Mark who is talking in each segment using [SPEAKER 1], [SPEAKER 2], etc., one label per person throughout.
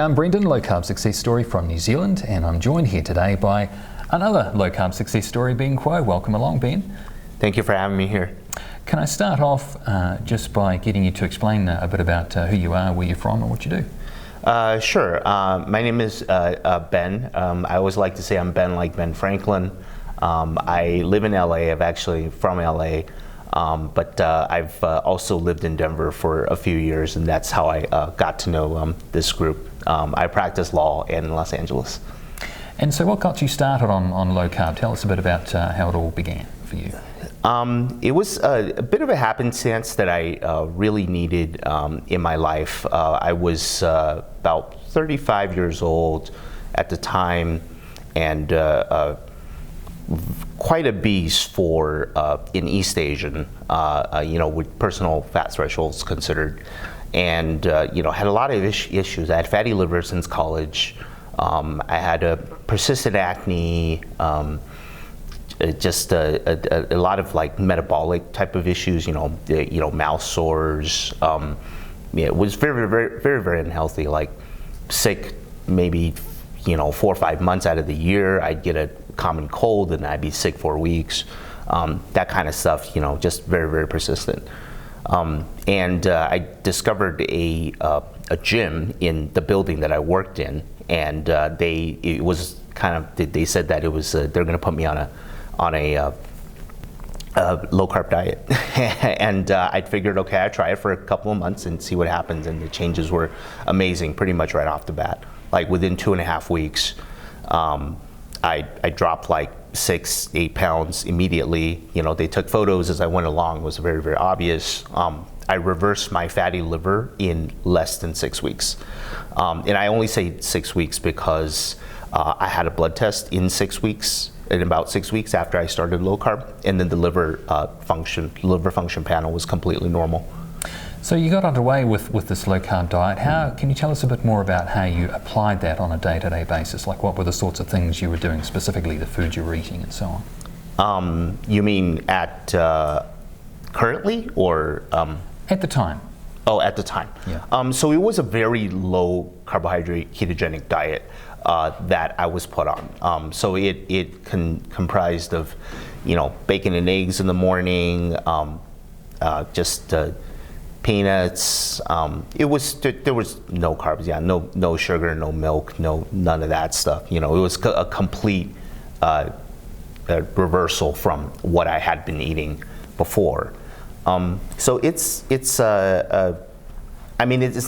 [SPEAKER 1] I'm Brendan, low-carb success story from New Zealand, and I'm joined here today by another low-carb success story, Ben Kuo. Welcome along, Ben.
[SPEAKER 2] Thank you for having me here.
[SPEAKER 1] Can I start off just by getting you to explain a bit about who you are, where you're from, and what you do?
[SPEAKER 2] Sure. My name is Ben. I always like to say I'm Ben like Ben Franklin. I live in LA. I'm actually from LA. But I've also lived in Denver for a few years, and that's how I got to know this group. I practice law in Los Angeles.
[SPEAKER 1] And so what got you started on low carb? Tell us a bit about how it all began for you.
[SPEAKER 2] It was a bit of a happenstance that I really needed in my life. I was about 35 years old at the time, and quite obese for in East Asian, with personal fat thresholds considered, and had a lot of issues. I had fatty liver since college. I had a persistent acne, just a lot of like metabolic type of issues. Mouth sores. It was very, very, very, very unhealthy. Like sick, maybe 4 or 5 months out of the year. I'd get a common cold and I'd be sick for weeks. That kind of stuff, just very, very persistent. And I discovered a gym in the building that I worked in, and they said that it was they're going to put me on a low carb diet, and I figured, okay, I'd try it for a couple of months and see what happens. And the changes were amazing, pretty much right off the bat. Like within 2.5 weeks, I dropped like 6-8 pounds immediately. They took photos as I went along. It was very, very obvious. I reversed my fatty liver in less than 6 weeks. And I only say 6 weeks because I had a blood test in about 6 weeks after I started low carb, and then the liver function panel was completely normal.
[SPEAKER 1] So you got underway with this low carb diet. Can you tell us a bit more about how you applied that on a day-to-day basis? Like what were the sorts of things you were doing, specifically the food you were eating and so on?
[SPEAKER 2] You mean at currently or?
[SPEAKER 1] At the time.
[SPEAKER 2] Oh, at the time.
[SPEAKER 1] Yeah.
[SPEAKER 2] So it was a very low carbohydrate ketogenic diet that I was put on. So it comprised of, bacon and eggs in the morning, just peanuts. There was no carbs, no sugar, no milk, none of that stuff. It was a complete reversal from what I had been eating before. So it's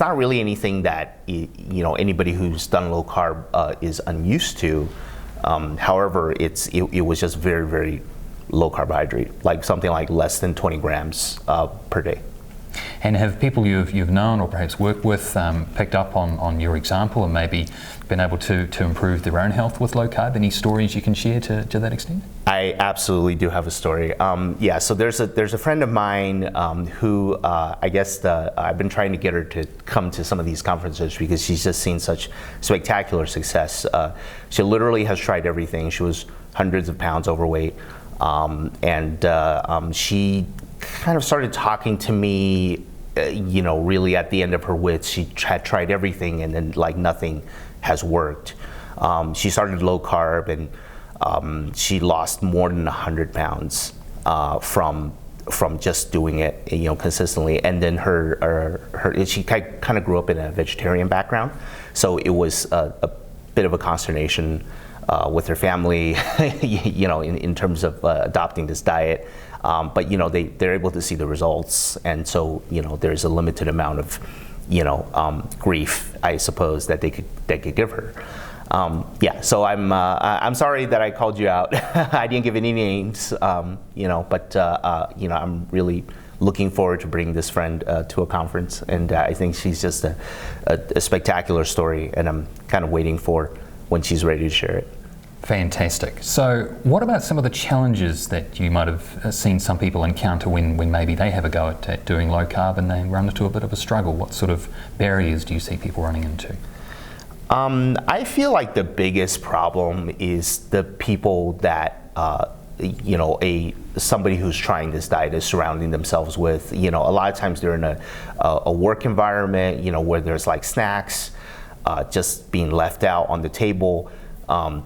[SPEAKER 2] not really anything that anybody who's done low carb is unused to. However, it was just very, very low carbohydrate, like something like less than 20 grams per day.
[SPEAKER 1] And have people you've known or perhaps worked with picked up on your example and maybe been able to improve their own health with low carb? Any stories you can share to that extent?
[SPEAKER 2] I absolutely do have a story. So there's a friend of mine who I guess I've been trying to get her to come to some of these conferences because she's just seen such spectacular success. She literally has tried everything. She was hundreds of pounds overweight, and she kind of started talking to me, really at the end of her wits. She had tried everything, and then like nothing has worked. She started low carb, and she lost more than 100 pounds from just doing it, consistently. And then she kind of grew up in a vegetarian background, so it was a bit of a consternation with her family, in terms of adopting this diet. But they're able to see the results, and so there's a limited amount of grief, I suppose, that they could give her. So I'm sorry that I called you out. I didn't give any names, but I'm really looking forward to bringing this friend to a conference, and I think she's just a spectacular story, and I'm kind of waiting for when she's ready to share it.
[SPEAKER 1] Fantastic. So what about some of the challenges that you might have seen some people encounter when maybe they have a go at doing low carb and they run into a bit of a struggle? What sort of barriers do you see people running into?
[SPEAKER 2] I feel like the biggest problem is the people that somebody who's trying this diet is surrounding themselves with. A lot of times they're in a work environment, where there's like snacks. just being left out on the table.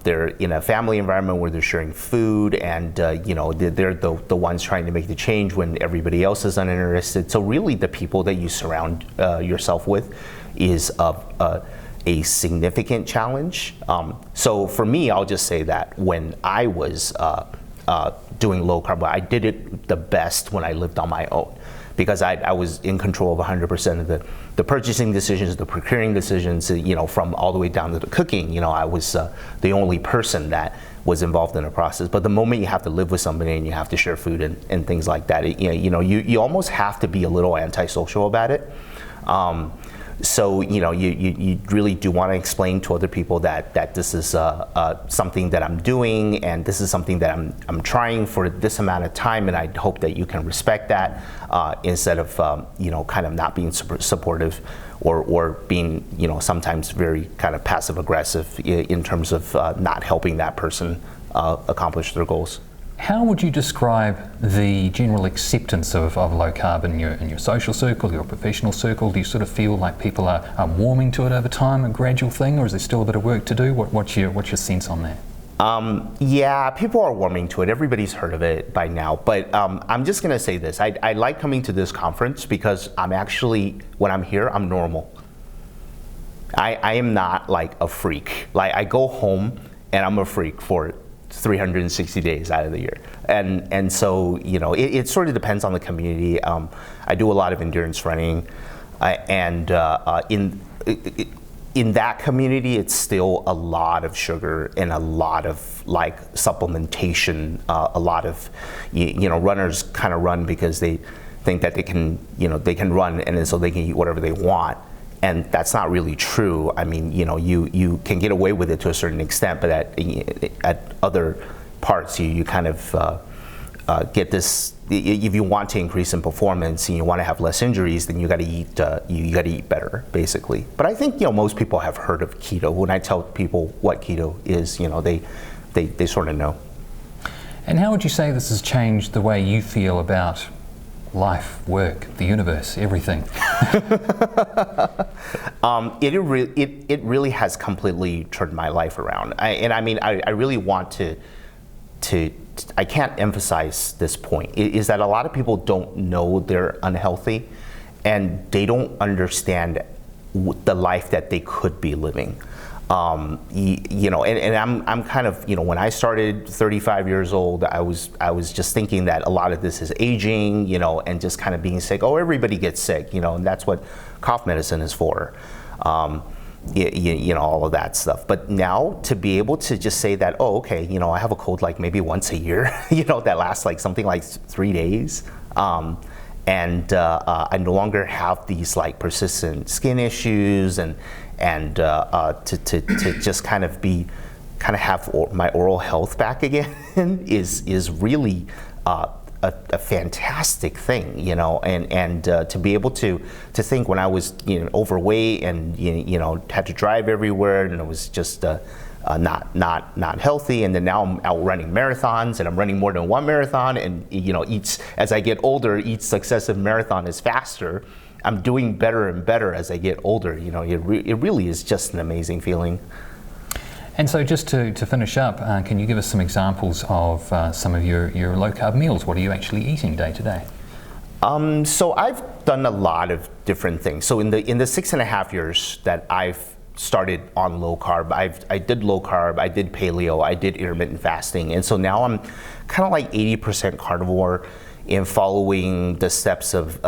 [SPEAKER 2] They're in a family environment where they're sharing food, and they're the ones trying to make the change when everybody else is uninterested. So really, the people that you surround yourself with is a significant challenge. So for me, I'll just say that when I was doing low carb, I did it the best when I lived on my own, because I was in control of 100% of the purchasing decisions, the procuring decisions, from all the way down to the cooking. I was the only person that was involved in the process. But the moment you have to live with somebody and you have to share food and things like that, you almost have to be a little antisocial about it. So you really do want to explain to other people that this is something that I'm doing, and this is something that I'm trying for this amount of time, and I hope that you can respect that, instead of kind of not being supportive or being sometimes very kind of passive aggressive in terms of not helping that person accomplish their goals.
[SPEAKER 1] How would you describe the general acceptance of low carb in your social circle, your professional circle? Do you sort of feel like people are warming to it over time, a gradual thing, or is there still a bit of work to do? What's your sense on that?
[SPEAKER 2] Yeah, people are warming to it. Everybody's heard of it by now. But I'm just going to say this. I like coming to this conference because I'm actually, when I'm here, I'm normal. I am not like a freak. Like, I go home and I'm a freak for 360 days out of the year, and so it sort of depends on the community. I do a lot of endurance running, and in that community, it's still a lot of sugar and a lot of like supplementation. A lot of runners kind of run because they think that they can run, and then so they can eat whatever they want. And that's not really true. I mean, you can get away with it to a certain extent, but at other parts, you kind of get this. If you want to increase in performance and you want to have less injuries, then you got to eat. You got to eat better, basically. But I think most people have heard of keto. When I tell people what keto is, they sort of know.
[SPEAKER 1] And how would you say this has changed the way you feel about life, work, the universe, everything?
[SPEAKER 2] It really has completely turned my life around. I really want to I can't emphasize this point, is that a lot of people don't know they're unhealthy, and they don't understand the life that they could be living. I'm kind of, when I started 35 years old, I was just thinking that a lot of this is aging, and just kind of being sick. Oh, everybody gets sick, and that's what cough medicine is for. All of that stuff. But now to be able to just say that, oh, okay, I have a cold like maybe once a year, that lasts like something like 3 days. And I no longer have these like persistent skin issues, and to just kind of have my oral health back again is really a fantastic thing, and to be able to think when I was overweight and had to drive everywhere, and it was just not healthy, and then now I'm out running marathons, and I'm running more than one marathon, and as I get older, each successive marathon is faster. I'm doing better and better as I get older. It really is just an amazing feeling.
[SPEAKER 1] And so just to finish up, can you give us some examples of some of your low-carb meals? What are you actually eating day to day?
[SPEAKER 2] So I've done a lot of different things. So in the 6.5 years that I've started on low carb, I did low carb, I did paleo, I did intermittent fasting, and so now I'm kind of like 80% carnivore. In following the steps of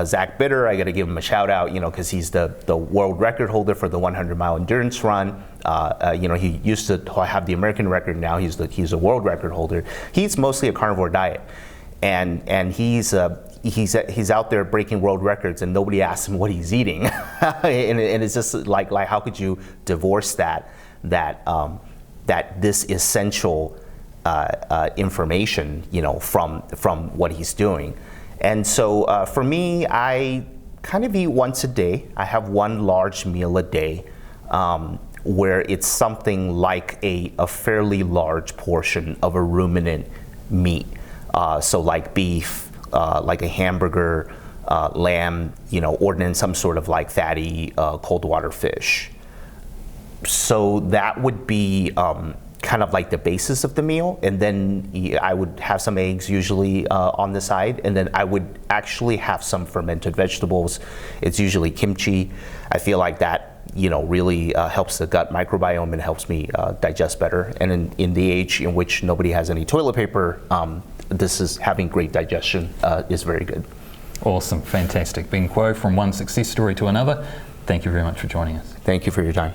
[SPEAKER 2] Zach Bitter, I got to give him a shout out, because he's the world record holder for the 100-mile endurance run. He used to have the American record. Now he's a world record holder. He's mostly a carnivore diet, and he's out there breaking world records, and nobody asks him what he's eating. and it's just like how could you divorce that this essential information, from what he's doing. And so for me, I kind of eat once a day. I have one large meal a day, where it's something like a fairly large portion of a ruminant meat. So like beef, like a hamburger, lamb, or then some sort of like fatty cold water fish. So that would be kind of like the basis of the meal, and then I would have some eggs usually on the side, and then I would actually have some fermented vegetables. It's usually kimchi. I feel like that, you know, really helps the gut microbiome and helps me digest better. And in the age in which nobody has any toilet paper, this is having great digestion is very good.
[SPEAKER 1] Awesome, fantastic. Bing Kuo, from one success story to another. Thank you very much for joining us.
[SPEAKER 2] Thank you for your time.